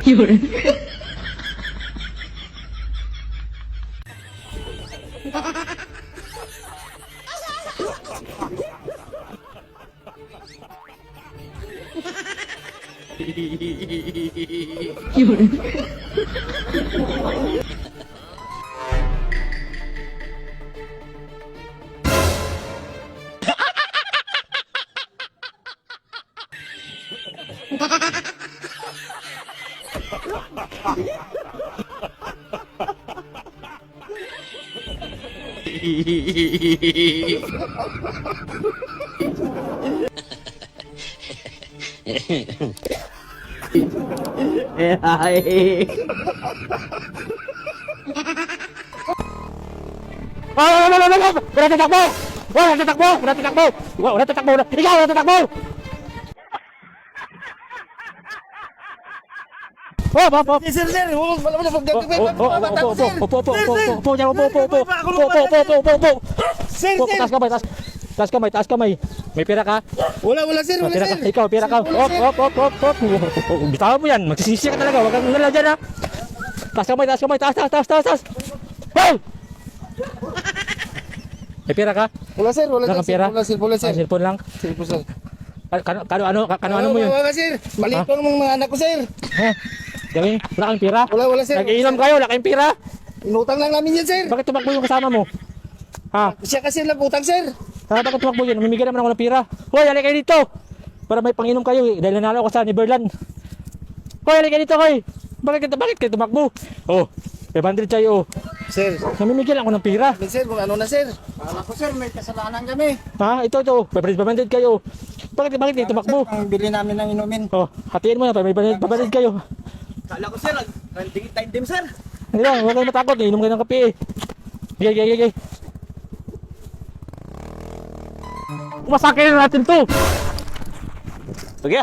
Yun. Yun. Wala tatakbo! Wala tatakbo! Wala tatakbo! Wala tatakbo! Ikaw wala tatakbo! Oh, po. Sir, wala mo na pagdagdag. Taas kamay. May pera ka? Wala sir, wala Pera ka. sir. Ikaw, pera ka. Op. Bitawan mo yan. Magsisisi ka talaga. Huwag kang nalala dyan, ha. Taas kamay. Taas. Wow! May pera ka? Wala sir, wala Wala kang pera? Wala sir. Cellphone lang. Cellphone sir. Kano mo yun? Wala sir. Maliit lang mga anak ko sir. Ha? Gawin, wala kang pera? Wala sir. Nag-iinom kayo, wala kang pera? Inutang lang namin yan sir. Bakit tumakbo yung kasama mo? Ha? Siya kasi lang utang sir. Bakit tumakbo yun? Mamimigay naman ako ng pera. Hoy, halika kayo dito! Para may panginom kayo eh. Dahil nanalo ako sa Neverland. Hoy, halika dito hoy! Bakit kayo tumakbo? Oh, 500 kayo oh. Sir. Namimigay lang ako ng pera. Sir, kung ano na sir. Akala ko sir, may kasalanan kami. Ha? Ito. 500 kayo. Bakit kayo tumakbo? Ang bili namin ng inumin. Oh, hatiin mo na. May 500 kayo. Akala ko sir, nanding time dim sir. Hindi lang, huwag kayo matakot. Inom kayo ng kape eh. Gay. Umasakin na natin to. Okay.